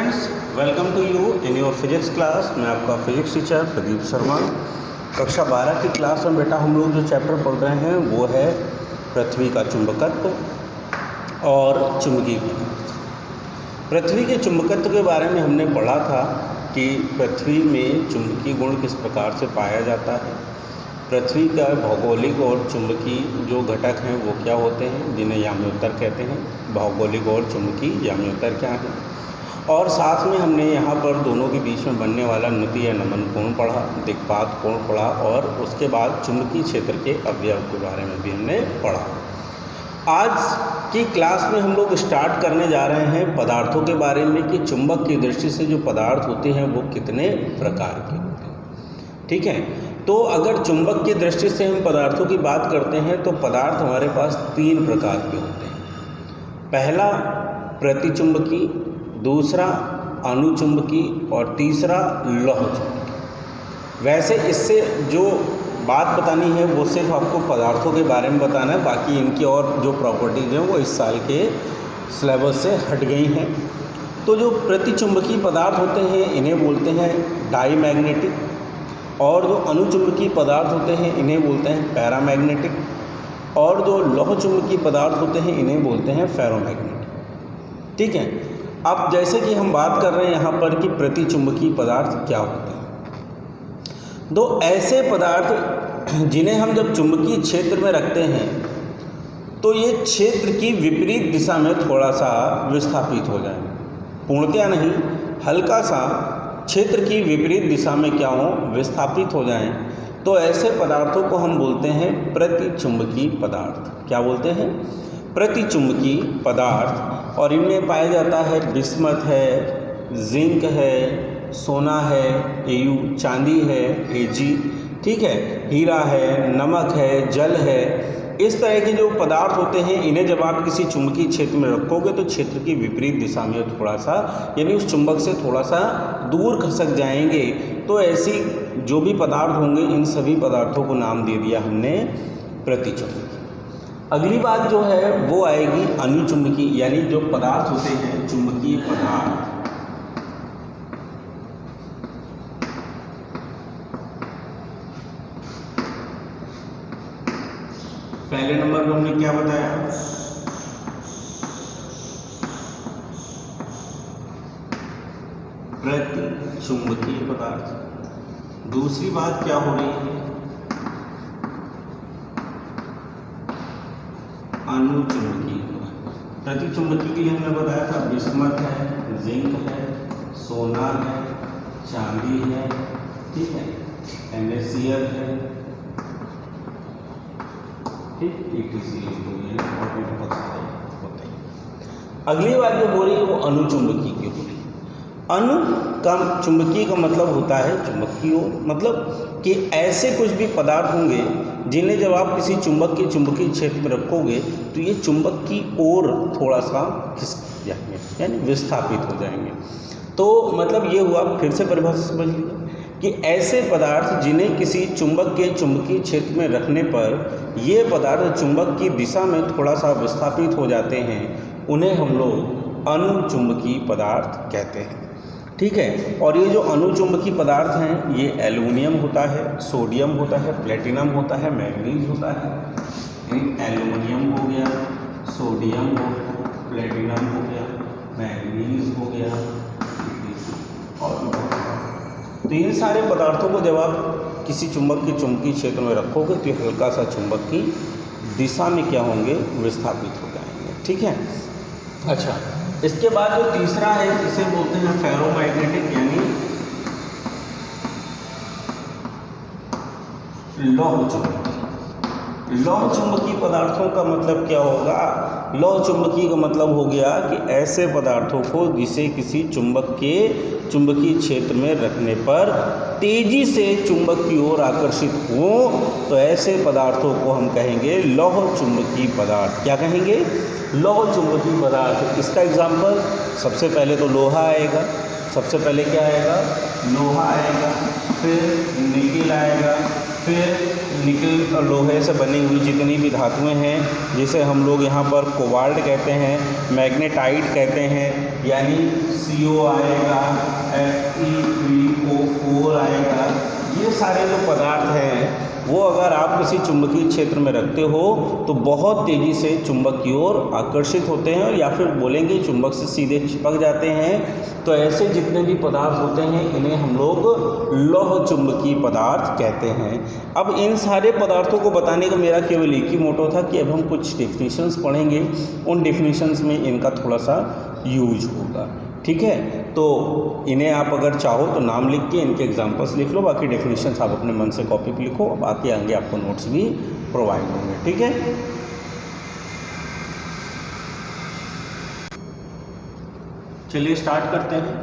Students, welcome to you in your physics class. मैं आपका physics teacher Pradeep Sharma. कक्षा 12 की क्लास में बेटा हम लोग जो चैप्टर पढ़ रहे हैं वो है पृथ्वी का चुंबकत्व और चुंबकीय पदार्थ। पृथ्वी के चुंबकत्व के बारे में हमने पढ़ा था कि पृथ्वी में चुंबकीय गुण किस प्रकार से पाया जाता है, पृथ्वी का भौगोलिक और चुंबकीय जो घटक हैं वो क्या होते हैं, जिन्हें याम्योत्तर कहते हैं। भौगोलिक और चुंबकीय याम्योत्तर क्या हैं, और साथ में हमने यहाँ पर दोनों के बीच में बनने वाला नति या नमन कोण पढ़ा, दिक्पात कोण पढ़ा, और उसके बाद चुंबकीय क्षेत्र के अवयव के बारे में भी हमने पढ़ा। आज की क्लास में हम लोग स्टार्ट करने जा रहे हैं पदार्थों के बारे में कि चुंबक की दृष्टि से जो पदार्थ होते हैं वो कितने प्रकार के होते हैं। ठीक है, तो अगर चुंबक की दृष्टि से हम पदार्थों की बात करते हैं तो पदार्थ हमारे पास 3 प्रकार के होते हैं। पहला प्रतिचुंबकीय, दूसरा अनुचुंबकीय और तीसरा लौह चुंबकीय। वैसे इससे जो बात बतानी है वो सिर्फ आपको पदार्थों के बारे में बताना है, बाकी इनकी और जो प्रॉपर्टीज़ हैं वो इस साल के सिलेबस से हट गई हैं। तो जो प्रतिचुंबकीय पदार्थ होते हैं इन्हें बोलते हैं डाईमैग्नेटिक, और जो अनुचुंबकीय पदार्थ होते हैं इन्हें बोलते हैं पैरामैग्नेटिक, और जो लौह चुंबकीय पदार्थ होते हैं इन्हें बोलते हैं फेरोमैग्नेटिक। ठीक है, अब जैसे कि हम बात कर रहे हैं यहाँ पर कि प्रतिचुंबकीय पदार्थ क्या होते हैं। दो ऐसे पदार्थ जिन्हें हम जब चुंबकीय क्षेत्र में रखते हैं तो ये क्षेत्र की विपरीत दिशा में थोड़ा सा विस्थापित हो जाए, पूर्णतया नहीं, हल्का सा क्षेत्र की विपरीत दिशा में क्या हो, विस्थापित हो जाएं, तो ऐसे पदार्थों को हम बोलते हैं प्रतिचुंबकीय पदार्थ। क्या बोलते हैं? प्रतिचुंबकीय पदार्थ। और इनमें पाया जाता है बिस्मथ है, जिंक है, सोना है, एयू चांदी है, एजी, ठीक है, हीरा है, नमक है, जल है। इस तरह के जो पदार्थ होते हैं इन्हें जब आप किसी चुंबकीय क्षेत्र में रखोगे तो क्षेत्र की विपरीत दिशा में थोड़ा सा, यानी उस चुंबक से थोड़ा सा दूर खसक जाएंगे। तो ऐसी जो भी पदार्थ होंगे इन सभी पदार्थों को नाम दे दिया हमने प्रतिचुंबकीय। अगली बात जो है वो आएगी अनुचुंबकीय, यानी जो पदार्थ होते हैं चुंबकीय पदार्थ, पहले नंबर पर हमने क्या बताया, प्रतिचुंबकीय पदार्थ। दूसरी बात क्या हो रही है, अनुचुंबकीय पदार्थ। प्रतिचुंबकीय के लिए हमने बताया था बिस्मथ है, जिंक है, सोना है, चांदी है, ठीक है, NaCl है, अगली बात जो हो रही है वो अनुचुंबकीय की हो रही है। अनु का चुंबकीय का मतलब होता है चुंबकीय, मतलब कि ऐसे कुछ भी पदार्थ होंगे जिन्हें जब आप किसी चुंबक के चुंबकीय क्षेत्र में रखोगे तो ये चुंबक की ओर थोड़ा सा खिसक जाएंगे, यानी विस्थापित हो जाएंगे। तो मतलब ये हुआ, फिर से परिभाषा समझ लीजिए कि ऐसे पदार्थ जिन्हें किसी चुंबक के चुंबकीय क्षेत्र में रखने पर ये पदार्थ चुंबक की दिशा में थोड़ा सा विस्थापित हो जाते हैं, उन्हें हम लोग अनुचुंबकीय पदार्थ कहते हैं। ठीक है, और ये जो अनुचुंबकीय पदार्थ हैं ये एल्युमिनियम होता है, सोडियम होता है, प्लेटिनम होता है, मैग्नीज होता है। एल्युमिनियम हो गया, सोडियम हो गया, प्लेटिनम हो गया, मैग्नीज हो गया, और तो इन सारे पदार्थों को जब आप किसी चुंबक के चुंबकीय क्षेत्र में रखोगे तो ये हल्का सा चुंबक की दिशा में क्या होंगे, विस्थापित हो जाएंगे। ठीक है, अच्छा, इसके बाद जो तीसरा है इसे बोलते हैं फेरोमैग्नेटिक, यानी लौह चुंबकीय। लौह चुंबकीय पदार्थों का मतलब क्या होगा? लौह चुंबकीय का मतलब हो गया कि ऐसे पदार्थों को जिसे किसी चुंबक के चुंबकीय क्षेत्र में रखने पर तेजी से चुंबक की ओर आकर्षित हो, तो ऐसे पदार्थों को हम कहेंगे लौह चुंबकीय पदार्थ। क्या कहेंगे? लौह चुंबकीय पदार्थ। इसका एग्जाम्पल सबसे पहले तो लोहा आएगा, सबसे पहले क्या आएगा? लोहा आएगा, फिर निकेल आएगा, फिर निकल लोहे से बनी हुई जितनी भी धातुएं हैं, जिसे हम लोग यहाँ पर कोबाल्ट कहते हैं, मैग्नेटाइट कहते हैं, यानी CO आएगा, Fe3O4 आएगा, ये सारे जो पदार्थ हैं वो अगर आप किसी चुंबकीय क्षेत्र में रखते हो तो बहुत तेज़ी से चुंबक की ओर आकर्षित होते हैं, और या फिर बोलेंगे चुंबक से सीधे चिपक जाते हैं। तो ऐसे जितने भी पदार्थ होते हैं इन्हें हम लोग लौह चुंबकीय पदार्थ कहते हैं। अब इन सारे पदार्थों को बताने का मेरा केवल एक ही मोटो था कि अब हम कुछ डेफिनेशंस पढ़ेंगे, उन डेफिनेशंस में इनका थोड़ा सा यूज होगा, ठीक है। तो इन्हें आप अगर चाहो तो नाम लिख के इनके एग्जांपल्स लिख लो, बाकी डेफिनेशंस आप अपने मन से कॉपी पे लिखो, बाकी आगे आपको नोट्स भी प्रोवाइड होंगे, ठीक है। चलिए स्टार्ट करते हैं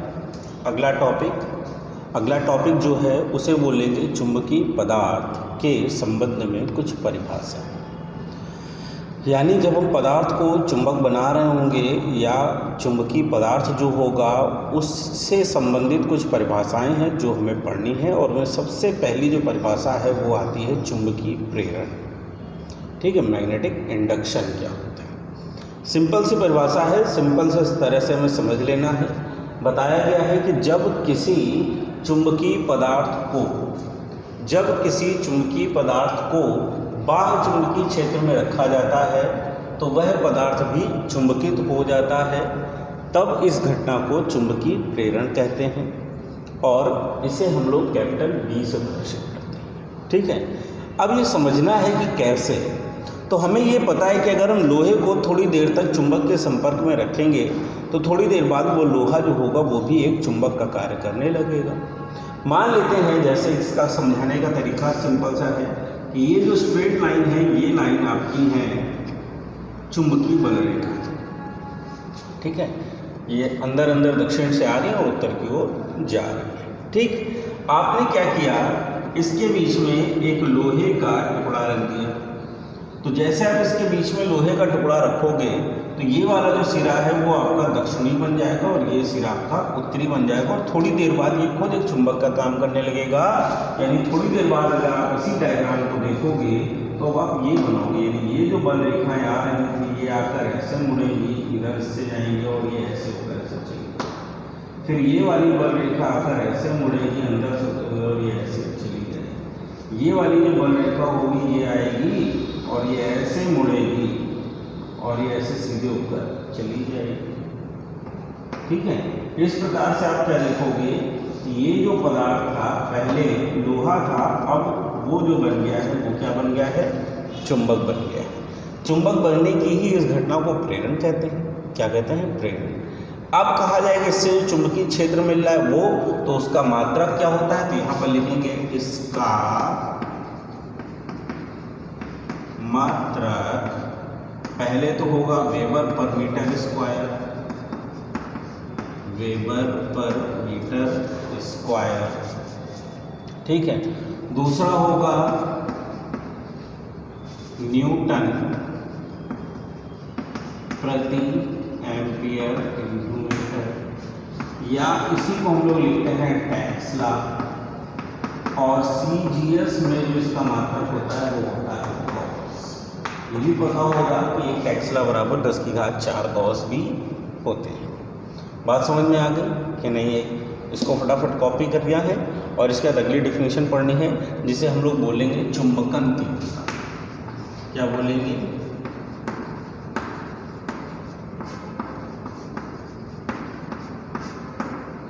अगला टॉपिक जो है उसे बोलेंगे चुंबकीय पदार्थ के संबंध में कुछ परिभाषा। यानी जब हम पदार्थ को चुंबक बना रहे होंगे या चुंबकीय पदार्थ जो होगा उससे संबंधित कुछ परिभाषाएं हैं जो हमें पढ़नी है, और में सबसे पहली जो परिभाषा है वो आती है चुंबकीय प्रेरण, ठीक है। मैग्नेटिक इंडक्शन क्या होता है, सिंपल सी परिभाषा है, सिंपल से इस तरह से हमें समझ लेना है। बताया गया है कि जब किसी चुंबकीय पदार्थ को बाह्य चुंबकीय क्षेत्र में रखा जाता है तो वह पदार्थ भी चुंबकित हो जाता है, तब इस घटना को चुंबकीय प्रेरण कहते हैं, और इसे हम लोग कैपिटल B से प्रदर्शित करते हैं, ठीक है। अब ये समझना है कि कैसे, तो हमें ये पता है कि अगर हम लोहे को थोड़ी देर तक चुंबक के संपर्क में रखेंगे तो थोड़ी देर बाद वो लोहा जो होगा वो भी एक चुंबक का कार्य करने लगेगा। मान लेते हैं, जैसे इसका समझाने का तरीका सिंपल सा है कि ये जो स्ट्रेट लाइन है ये लाइन आपकी है चुंबकीय बल रेखा, ठीक है। ये अंदर अंदर दक्षिण से आ रही है और उत्तर की ओर जा रही है, ठीक। आपने क्या किया, इसके बीच में एक लोहे का टुकड़ा रख दिया, तो जैसे आप इसके बीच में लोहे का टुकड़ा रखोगे तो ये वाला जो सिरा है वो आपका दक्षिणी बन जाएगा और ये सिरा आपका उत्तरी बन जाएगा, और थोड़ी देर बाद ये खुद एक चुंबक का काम करने लगेगा। यानी थोड़ी देर बाद अगर आप इसी डायग्राम को देखोगे तो अब आप ये बनोगे, यानी ये जो बल रेखाएं आ रही थी ये आकर ऐसे मुड़ेंगी, इधर से जाएंगे और ये ऐसे होकर ऐसे चलेंगे, फिर ये वाली बल रेखा आकर ऐसे मुड़ेगी अंदर से और ये ऐसे चली जाएगी, ये वाली जो बल रेखा होगी ये आएगी और ये ऐसे मुड़ेगी और ये ऐसे सीधे ऊपर चली जाएगी, ठीक है। इस प्रकार से आप क्या लिखोगे, ये जो पदार्थ था पहले लोहा था, अब वो जो बन गया है वो क्या बन गया है, चुंबक बन गया है। चुंबक बनने की ही इस घटना को प्रेरण कहते हैं। क्या कहते हैं, प्रेरण। अब कहा जाएगा इससे जो चुंबकीय क्षेत्र मिल रहा है वो, तो उसका मात्रक क्या होता है, तो यहाँ पर लिखेंगे इसका मात्रक पहले तो होगा weber per metre square, weber per metre square, ठीक है। दूसरा होगा न्यूटन प्रति एम्पियर इंटू मीटर, या इसी को हम लोग लिखते हैं टेस्ला, और CGS में जो इसका मात्रक होता है वो होता है गॉस। ये भी पता होगा कि एक टेस्ला बराबर 10⁴ गॉस भी होते हैं। बात समझ में आ गई कि नहीं है? इसको फटाफट कॉपी कर दिया है और इसके बाद अगली डेफिनेशन पढ़नी है जिसे हम लोग बोलेंगे चुंबकन तीव्रता। क्या बोलेंगे,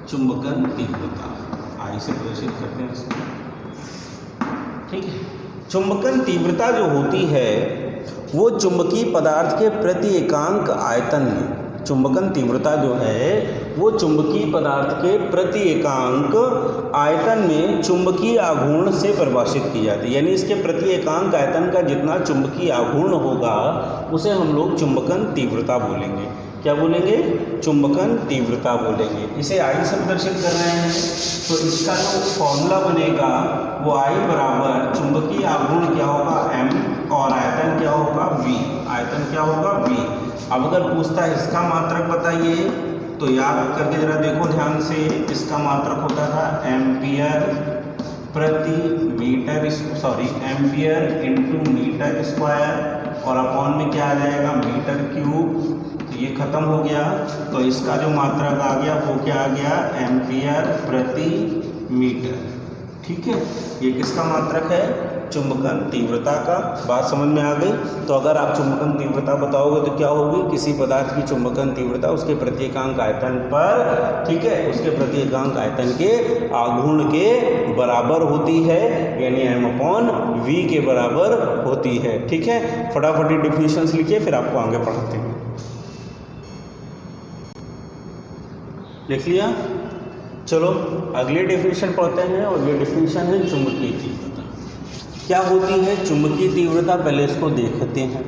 चुंबकन तीव्रता। आई से प्रदर्शित करते हैं इसको, ठीक है। चुंबकन तीव्रता जो होती है वो चुंबकीय पदार्थ के प्रति एकांक आयतन में, चुंबकन तीव्रता जो है वो चुंबकीय पदार्थ के प्रति एकांक आयतन में चुंबकीय आघूर्ण से परिभाषित की जाती है। यानी इसके प्रति एकांक आयतन का जितना चुंबकीय आघूर्ण होगा उसे हम लोग चुंबकन तीव्रता बोलेंगे। क्या बोलेंगे, चुंबकन तीव्रता बोलेंगे। इसे आई से प्रदर्शित कर रहे हैं तो इसका जो फॉर्मूला बनेगा वो आई बराबर चुंबकीय आघूर्ण क्या होगा m और आयतन क्या होगा v, आयतन क्या होगा v। अब अगर पूछता है इसका मात्रक बताइए तो याद करके जरा देखो ध्यान से, इसका मात्रक होता था एम्पियर प्रति metre, sorry ampere into metre square, और अपॉन में क्या आ जाएगा मीटर क्यूब। तो ये खत्म हो गया। तो इसका जो मात्रक आ गया वो क्या आ गया, एम्पियर प्रति मीटर। ठीक है, ये किसका मात्रक है, चुंबकन तीव्रता का। बात समझ में आ गई। तो अगर आप चुंबकन तीव्रता बताओगे तो क्या होगी, किसी पदार्थ की चुंबकन तीव्रता उसके प्रत्येकांक आयतन पर, ठीक है, उसके प्रत्येकांक आयतन के आघूर्ण के बराबर होती है, यानी m/v के बराबर होती है। ठीक है, फटाफट डिफिनेशंस लिखिए, फिर आपको आगे पढ़ाते हैं। लिख लिया? चलो अगले डेफिनेशन पढ़ते हैं, और ये डेफिनेशन है चुंबकीय तीव्रता। क्या होती है चुंबकीय तीव्रता, पहले इसको देखते हैं।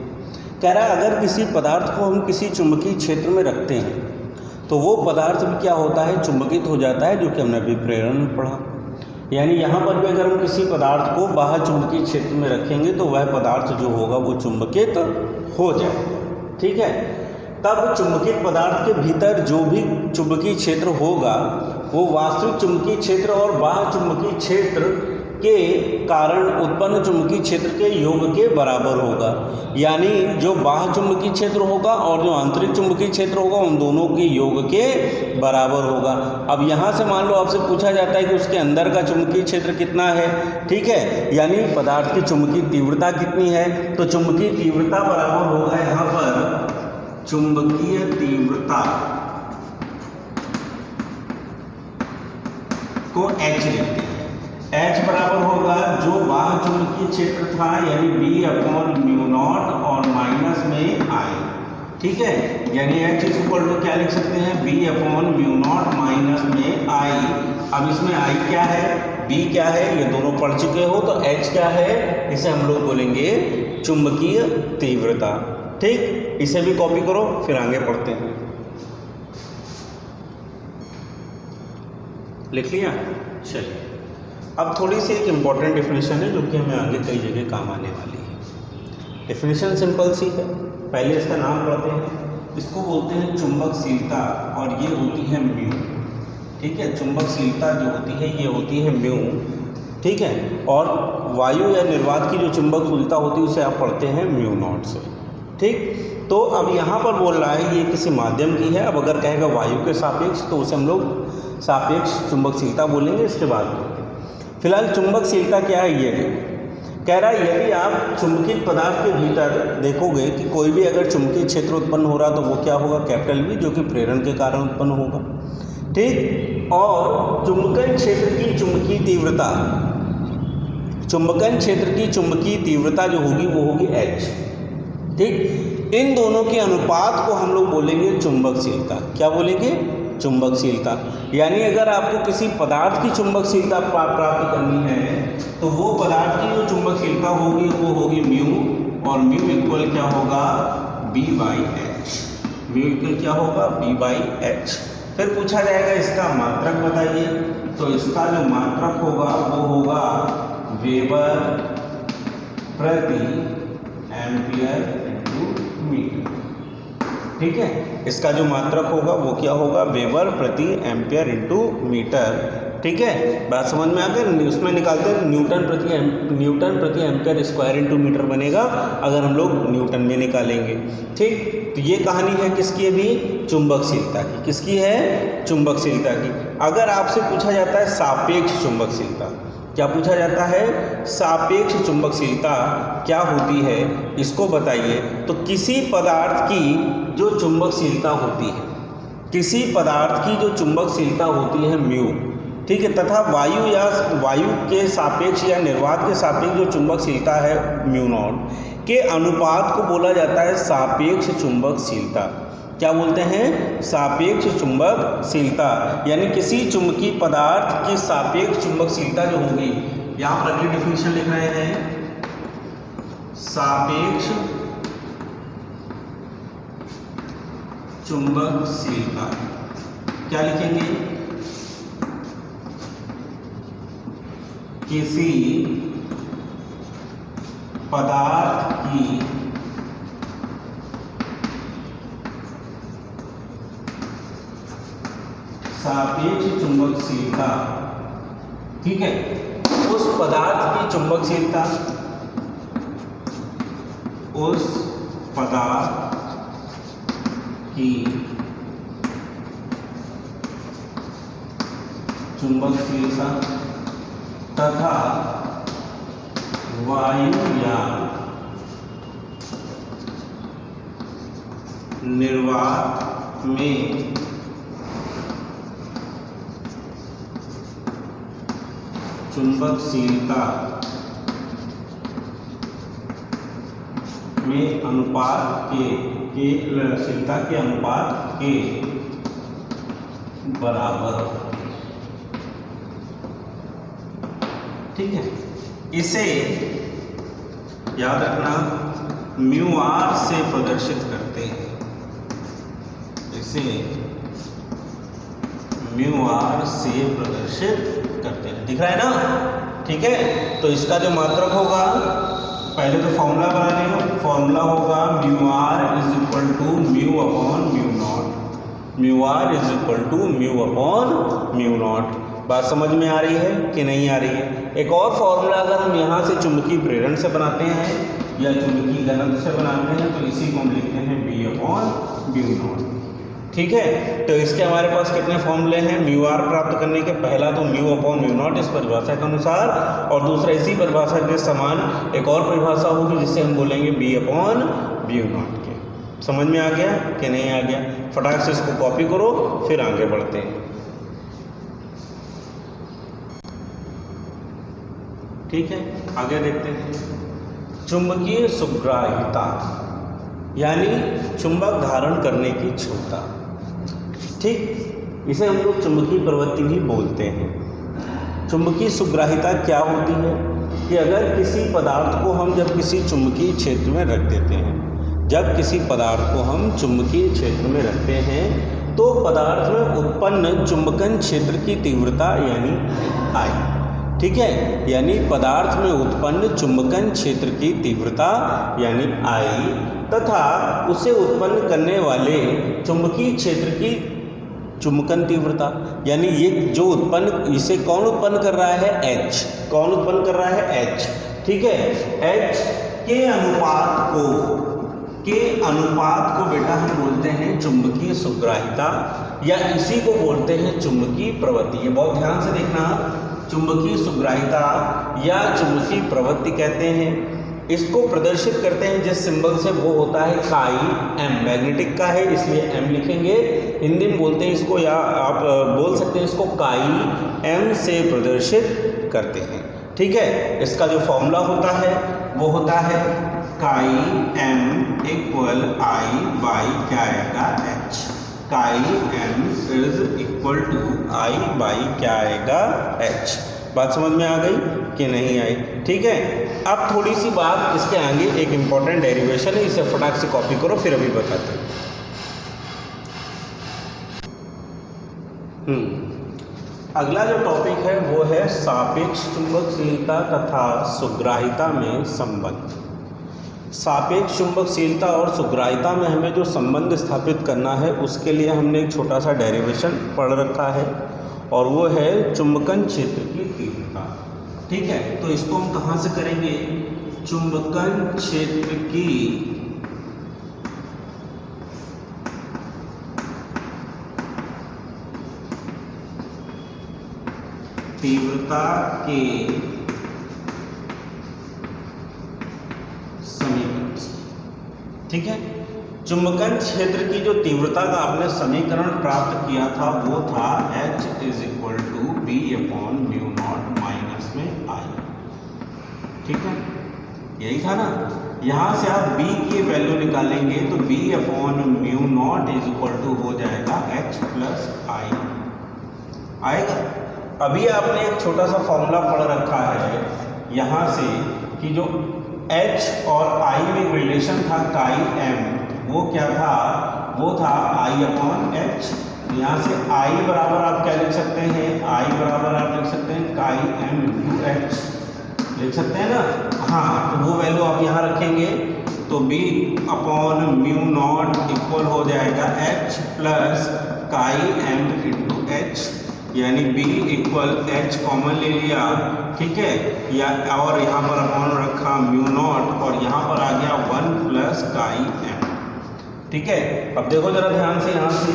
कह रहा है अगर किसी पदार्थ को हम किसी चुंबकीय क्षेत्र में रखते हैं तो वो पदार्थ भी क्या होता है, चुंबकित हो जाता है, जो कि हमने अभी प्रेरण में पढ़ा। यानी यहाँ पर भी अगर हम किसी पदार्थ को बाह्य चुंबकीय क्षेत्र में रखेंगे तो वह पदार्थ जो होगा वो चुंबकित हो जाए। ठीक है, तब चुंबकित पदार्थ के भीतर जो भी चुंबकीय क्षेत्र होगा वो वास्तविक चुंबकीय क्षेत्र और बाह्य चुंबकीय क्षेत्र के कारण उत्पन्न चुंबकीय क्षेत्र के योग के बराबर होगा। यानी जो बाह्य चुंबकीय क्षेत्र होगा और जो आंतरिक चुंबकीय क्षेत्र होगा उन दोनों के योग के बराबर होगा। अब यहाँ से मान लो आपसे पूछा जाता है कि उसके अंदर का चुंबकीय क्षेत्र कितना है, ठीक है, यानी पदार्थ की चुंबकीय तीव्रता कितनी है, तो चुंबकीय तीव्रता बराबर होगा यहाँ पर चुंबकीय तीव्रता को H लिखते हैं। H बराबर होगा जो बाह्य चुंबकीय क्षेत्र था, यानी B/μ0 और माइनस में I। ठीक है, यानी H इक्वल टू क्या लिख सकते हैं, B/μ0 माइनस में I। अब इसमें I क्या है, B क्या है, ये दोनों पढ़ चुके हो। तो H क्या है, इसे हम लोग बोलेंगे चुंबकीय तीव्रता। ठीक, इसे भी कॉपी करो, फिर आगे पढ़ते हैं। लिख लिया? चलिए, अब थोड़ी सी एक इम्पॉर्टेंट डेफिनेशन है जो कि हमें आगे कई जगह काम आने वाली है। डेफिनेशन सिंपल सी है, पहले इसका नाम पढ़ते हैं। इसको बोलते हैं चुंबकशीलता, और ये होती है म्यू। ठीक है, चुंबकशीलता जो होती है ये होती है म्यू। ठीक है, और वायु या निर्वात की जो चुंबकशीलता होती है उसे आप पढ़ते हैं μ0 से। ठीक, तो अब यहाँ पर बोल रहा है ये किसी माध्यम की है। अब अगर कहेगा वायु के सापेक्ष तो उसे हम लोग सापेक्ष चुंबकशीलता बोलेंगे, इसके बाद। फिलहाल चुंबकशीलता क्या है ये कह रहा है, यदि आप चुंबकित पदार्थ के भीतर देखोगे कि कोई भी अगर चुंबकीय क्षेत्र उत्पन्न हो रहा तो वो क्या होगा, कैपिटल V, जो कि प्रेरण के कारण उत्पन्न होगा। ठीक, और चुंबकन क्षेत्र की चुंबकीय तीव्रता, चुंबकन क्षेत्र की चुंबकीय तीव्रता जो होगी वो होगी H। ठीक, इन दोनों के अनुपात को हम लोग बोलेंगे चुंबकशीलता। क्या बोलेंगे, चुंबकशीलता। यानी अगर आपको किसी पदार्थ की चुंबकशीलता प्राप्त करनी है तो वो पदार्थ की जो चुंबकशीलता होगी वो होगी म्यू, और म्यू इक्वल क्या होगा, B/H। म्यू इक्वल क्या होगा, B/H। फिर पूछा जाएगा इसका मात्रक बताइए, तो इसका जो मात्रक होगा वो होगा वेबर प्रति एम्पियर इंटू मीटर। ठीक है, इसका जो मात्रक होगा वो क्या होगा, वेबर प्रति एम्पियर इंटू मीटर। ठीक है, बात समझ में आ गई। उसमें निकालते हैं न्यूटन प्रति एम्पियर स्क्वायर इंटू मीटर बनेगा अगर हम लोग न्यूटन में निकालेंगे। ठीक, तो ये कहानी है किसकी, अभी चुंबकशीलता की। किसकी है, चुंबकशीलता की। अगर आपसे पूछा जाता है सापेक्ष चुंबकशीलता, क्या पूछा जाता है, सापेक्ष चुंबकशीलता क्या होती है, इसको बताइए। तो किसी पदार्थ की जो चुंबकशीलता होती है, किसी पदार्थ की जो चुंबकशीलता होती है म्यू, ठीक है, तथा वायु के सापेक्ष या निर्वात के सापेक्ष जो चुंबकशीलता है μ0 के अनुपात को बोला जाता है सापेक्ष चुंबकशीलता। क्या बोलते हैं, सापेक्ष चुंबकशीलता। यानी किसी चुंबकीय पदार्थ की सापेक्ष चुंबकशीलता जो होगी, यहाँ पर अगली डेफिनेशन लिख रहे हैं, सापेक्ष चुंबकशीलता। क्या लिखेंगे, किसी पदार्थ की सापेक्ष चुंबकशीलता, ठीक है, उस पदार्थ की चुंबकशीलता, उस पदार्थ की चुंबकशीलता तथा वायुयान निर्वात में चुंबकशीलता में अनुपात के शीलता के अनुपात के बराबर, ठीक है। इसे याद रखना म्यू आर से प्रदर्शित करते हैं, इसे म्यू आर से प्रदर्शित करते हैं, दिख रहा है ना, ठीक है। तो इसका जो मात्रक होगा, पहले तो फॉर्मूला बना लेंगे, फॉर्मूला होगा mu r is equal to mu upon mu naught, mu r is equal to mu upon mu naught. बात समझ में आ रही है कि नहीं आ रही है? एक और फॉर्मूला अगर हम यहाँ से चुंबकीय प्रेरण से बनाते हैं या चुंबकीय घनत्व से बनाते हैं तो इसी को हम लिखते हैं बी अपॉन म्यू नॉट, ठीक है। तो इसके हमारे पास कितने फॉर्मूले हैं म्यू आर प्राप्त करने के? पहला तो म्यू अपॉन म्यू नॉट इस परिभाषा के अनुसार, और दूसरा इसी परिभाषा के समान एक और परिभाषा होगी जिसे हम बोलेंगे बी अपॉन म्यू नॉट के। समझ में आ गया कि नहीं आ गया? फटाक से इसको कॉपी करो, फिर आगे बढ़ते हैं, ठीक है। आगे देखते हैं चुंबकीय सुग्राह्यता, यानी चुंबक धारण करने की क्षमता, ठीक। इसे हम लोग चुंबकीय प्रवृत्ति भी बोलते हैं। चुंबकीय सुग्राह्यता क्या होती है कि अगर किसी पदार्थ को हम जब किसी चुंबकीय क्षेत्र में रख देते हैं, जब किसी पदार्थ को हम चुंबकीय क्षेत्र में रखते हैं तो पदार्थ में उत्पन्न चुंबकन क्षेत्र की तीव्रता यानी I, ठीक है, यानी पदार्थ में उत्पन्न चुंबकन क्षेत्र की तीव्रता यानी I तथा उसे उत्पन्न करने वाले चुंबकीय क्षेत्र की चुंबकन तीव्रता, यानी ये जो उत्पन्न, इसे कौन उत्पन्न कर रहा है? H। कौन उत्पन्न कर रहा है? H, ठीक है। H के अनुपात को बेटा हम बोलते हैं चुंबकीय सुग्राह्यता, या इसी को बोलते हैं चुंबकीय प्रवृत्ति। ये बहुत ध्यान से देखना, चुंबकीय सुग्राह्यता या चुंबकीय प्रवृत्ति कहते हैं। इसको प्रदर्शित करते हैं जिस सिंबल से, वो होता है काई एम, मैग्नेटिक का है इसलिए एम लिखेंगे, हिंदी में बोलते हैं इसको, या आप बोल सकते हैं इसको काई एम से प्रदर्शित करते हैं, ठीक है। इसका जो फॉर्मूला होता है वो होता है काई एम इक्वल आई बाई क्या आएगा? H. Chi m is equal to I by क्या आएगा? एच। बात समझ में आ गई कि नहीं आई? ठीक है। अब थोड़ी सी बात इसके आगे, एक इम्पॉर्टेंट डेरिवेशन है, इसे फटाक से कॉपी करो, फिर अभी बताते हैं। अगला जो टॉपिक है वो है सापेक्ष चुंबकशीलता तथा सुग्राह्यता में संबंध। सापेक्ष चुंबकशीलता और सुग्राह्यता में हमें जो संबंध स्थापित करना है उसके लिए हमने एक छोटा सा डेरिवेशन पढ़ रखा है, और वो है चुंबकन क्षेत्र की तीव्रता। ठीक है, तो इसको हम कहाँ से करेंगे? चुंबकन क्षेत्र की तीव्रता के समीकरण से। ठीक है, चुंबकन क्षेत्र की जो तीव्रता का आपने समीकरण प्राप्त किया था वो था H is equal to B upon mu naught minus में I। ठीक है, यही था ना। यहाँ से आप B की वैल्यू निकालेंगे तो B upon mu naught is equal to हो जाएगा H प्लस I आएगा। अभी आपने एक छोटा सा फॉर्मूला पढ़ रखा है यहाँ से कि जो H और I में रिलेशन था काई M, वो क्या था? वो था I अपॉन H। यहाँ से I बराबर आप क्या लिख सकते हैं? I बराबर आप लिख सकते हैं काई M इंटू H, लिख सकते हैं ना। हाँ, तो वो वैल्यू आप यहाँ रखेंगे तो B upon mu not equal हो जाएगा H plus chi M into H। यानी B इक्वल H कॉमन ले लिया, ठीक है, या और यहाँ पर अपॉन रखा म्यू नॉट और यहाँ पर आ गया 1 प्लस काई m, ठीक है। अब देखो जरा ध्यान से यहाँ से,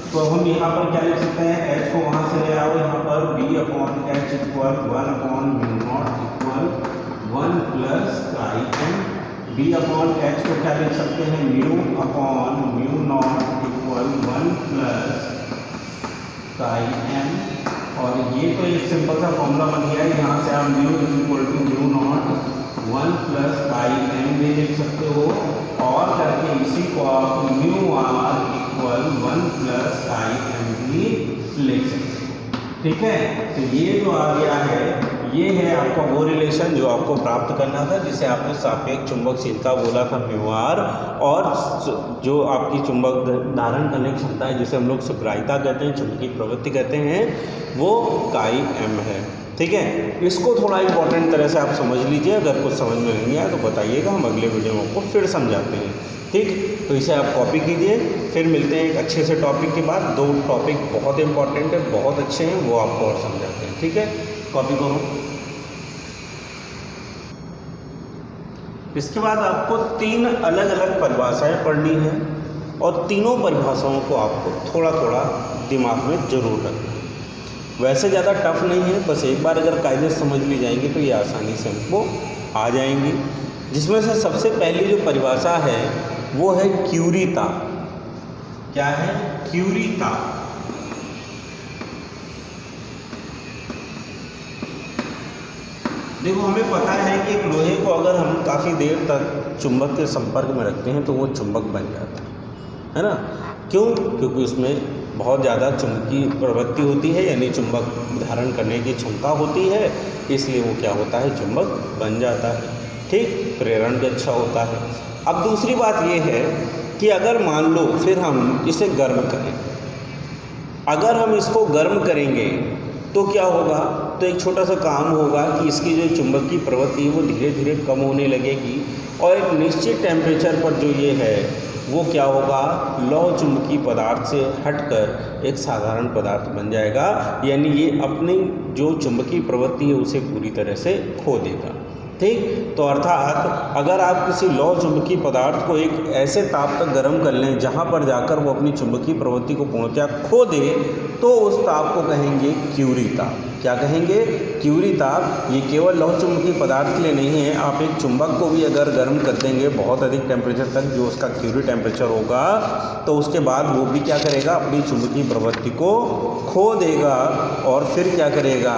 तो हम यहाँ पर क्या लिख सकते हैं, H को वहाँ से ले आओ, यहाँ पर B upon H equal 1 upon mu not equal 1 plus chi m। B upon H को क्या लिख सकते हैं, mu upon mu not equal 1 plus chi m। और ये तो एक सिंपल सा फॉर्मूला बन गया है, यहाँ से आप mu equal to mu naught 1 plus chi m भी लिख सकते हो, और करके इसी को आप mu r equal 1 plus chi m भी लिख सकते हो, ठीक है। तो ये जो आ गया है, ये है आपका वो रिलेशन जो आपको प्राप्त करना था, जिसे आपने सापेक्ष चुंबकशीलता बोला था म्यू आर, और जो आपकी चुंबक धारण करने की क्षमता है, जिसे हम लोग सुग्राहिता कहते हैं, चुंबकीय प्रवृत्ति कहते हैं, वो काई m है, ठीक है। इसको थोड़ा इंपॉर्टेंट तरह से आप समझ लीजिए, अगर कुछ समझ में नहीं आया तो बताइएगा, हम अगले वीडियो में आपको फिर समझाते हैं, ठीक। तो इसे आप कॉपी कीजिए, फिर मिलते हैं एक अच्छे से टॉपिक के बाद। 2 टॉपिक बहुत इंपॉर्टेंट है, बहुत अच्छे हैं, वो आपको और समझाते हैं, ठीक है। कॉपी करो। इसके बाद आपको 3 अलग अलग परिभाषाएं पढ़नी है, और तीनों परिभाषाओं को आपको थोड़ा थोड़ा दिमाग में जरूर रखना है। वैसे ज़्यादा टफ नहीं है, बस एक बार अगर कायदे समझ ली जाएंगी तो ये आसानी से हमको आ जाएंगी। जिसमें से सबसे पहली जो परिभाषा है वो है क्यूरीता। क्या है? क्यूरीता। देखो, हमें पता है कि एक लोहे को अगर हम काफ़ी देर तक चुंबक के संपर्क में रखते हैं तो वो चुंबक बन जाता है ना। क्यों? क्योंकि उसमें बहुत ज़्यादा चुंबकीय प्रवृत्ति होती है, यानी चुंबक धारण करने की क्षमता होती है, इसलिए वो क्या होता है, चुंबक बन जाता है, ठीक। प्रेरण भी अच्छा होता है। अब दूसरी बात ये है कि अगर मान लो फिर हम इसे गर्म करें, अगर हम इसको गर्म करेंगे तो क्या होगा, तो एक छोटा सा काम होगा कि इसकी जो चुंबकीय प्रवृत्ति है वो धीरे धीरे कम होने लगेगी, और एक निश्चित टेम्परेचर पर जो ये है वो क्या होगा, लौह चुंबकीय पदार्थ से हटकर एक साधारण पदार्थ बन जाएगा, यानी ये अपनी जो चुंबकीय प्रवृत्ति है उसे पूरी तरह से खो देगा, ठीक। तो अर्थात अगर आप किसी लौह चुंबकीय पदार्थ को एक ऐसे ताप तक गर्म कर लें जहाँ पर जाकर वो अपनी चुंबकीय प्रवृत्ति को पूर्णतः खो दे, तो उस ताप को कहेंगे क्यूरीता। क्या कहेंगे? क्यूरीता। ये केवल लौह चुंबकीय पदार्थ के लिए नहीं है, आप एक चुंबक को भी अगर गर्म कर देंगे बहुत अधिक टेम्परेचर तक, जो उसका क्यूरी टेम्परेचर होगा, तो उसके बाद वो भी क्या करेगा, अपनी चुंबकीय प्रवृत्ति को खो देगा, और फिर क्या करेगा,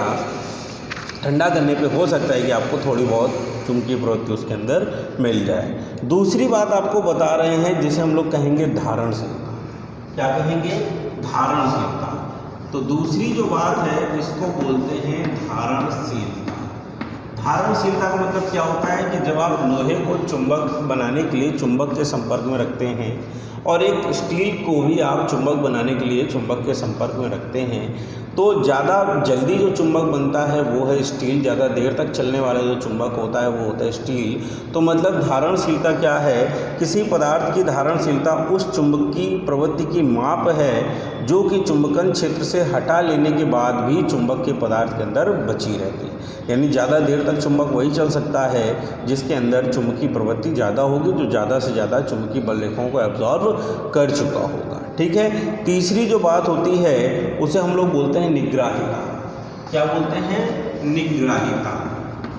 ठंडा करने पे हो सकता है कि आपको थोड़ी बहुत चुंबकीय प्रवृत्ति उसके अंदर मिल जाए। दूसरी बात आपको बता रहे हैं जिसे हम लोग कहेंगे धारणशीलता। क्या कहेंगे? धारणशीलता। तो दूसरी जो बात है इसको बोलते हैं धारणशीलता। धारणशीलता का मतलब क्या होता है कि जब आप लोहे को चुंबक बनाने के लिए चुंबक के संपर्क में रखते हैं, और एक स्टील को भी आप चुंबक बनाने के लिए चुंबक के संपर्क में रखते हैं, तो ज़्यादा जल्दी जो चुंबक बनता है वो है स्टील, ज़्यादा देर तक चलने वाला जो चुंबक होता है वो होता है स्टील। तो मतलब धारणशीलता क्या है, किसी पदार्थ की धारणशीलता उस चुंबकीय प्रवृत्ति की माप है जो कि चुंबकन क्षेत्र से हटा लेने के बाद भी चुंबक के पदार्थ के अंदर बची रहती है। यानी ज़्यादा देर तक चुंबक वही चल सकता है जिसके अंदर चुंबकीय प्रवृत्ति ज़्यादा होगी, जो ज़्यादा से ज़्यादा चुंबकीय बल रेखाओं को एब्जॉर्ब कर चुका होगा, ठीक है। तीसरी जो बात होती है उसे हम लोग बोलते हैं निग्राहिता। क्या बोलते हैं? निग्राहिता।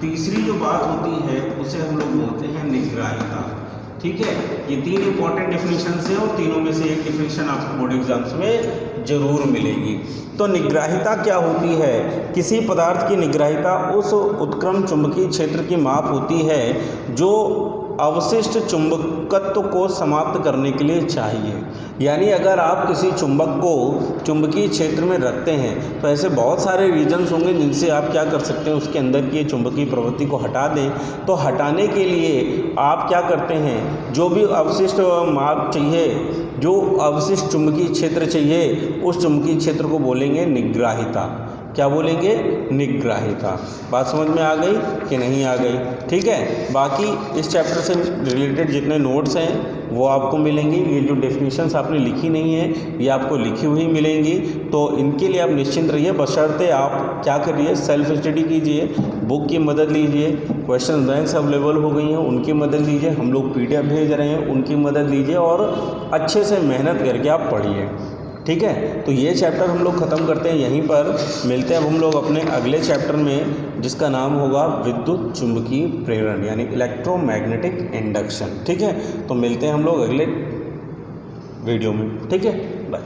तीसरी जो बात होती है उसे हम लोग बोलते हैं निग्राहिता, ठीक है। ये 3 इंपॉर्टेंट डेफिनेशन है, और तीनों में से एक डेफिनेशन आपको बोर्ड एग्जाम्स में जरूर मिलेगी। तो निग्राहिता क्या होती है? किसी पदार्थ की निग्राहिता उस उत्क्रम चुंबकीय क्षेत्र की माप होती है जो अवशिष्ट चुंबकत्व को समाप्त करने के लिए चाहिए। यानी अगर आप किसी चुंबक को चुंबकीय क्षेत्र में रखते हैं तो ऐसे बहुत सारे रीजन्स होंगे जिनसे आप क्या कर सकते हैं, उसके अंदर की चुंबकीय प्रवृत्ति को हटा दें। तो हटाने के लिए आप क्या करते हैं, जो भी अवशिष्ट माप चाहिए, जो अवशिष्ट चुंबकीय क्षेत्र चाहिए, उस चुंबकीय क्षेत्र को बोलेंगे निग्राहिता। क्या बोलेंगे? निग्राहिता। बात समझ में आ गई कि नहीं आ गई? ठीक है, बाकी इस चैप्टर से रिलेटेड जितने नोट्स हैं वो आपको मिलेंगे। ये जो डेफिनेशंस आपने लिखी नहीं है ये आपको लिखी हुई मिलेंगी, तो इनके लिए आप निश्चिंत रहिए, बशर्ते आप क्या करिए, सेल्फ स्टडी कीजिए, बुक की मदद लीजिए, क्वेश्चन बैंक्स अवेलेबल हो गई हैं उनकी मदद लीजिए, हम लोग PDF भेज रहे हैं उनकी मदद लीजिए और अच्छे से मेहनत करके आप पढ़िए। ठीक है, तो ये चैप्टर हम लोग ख़त्म करते हैं यहीं पर। मिलते हैं अब हम लोग अपने अगले चैप्टर में जिसका नाम होगा विद्युत चुंबकीय प्रेरण यानी इलेक्ट्रोमैग्नेटिक इंडक्शन। ठीक है, तो मिलते हैं हम लोग अगले वीडियो में। ठीक है, बाय।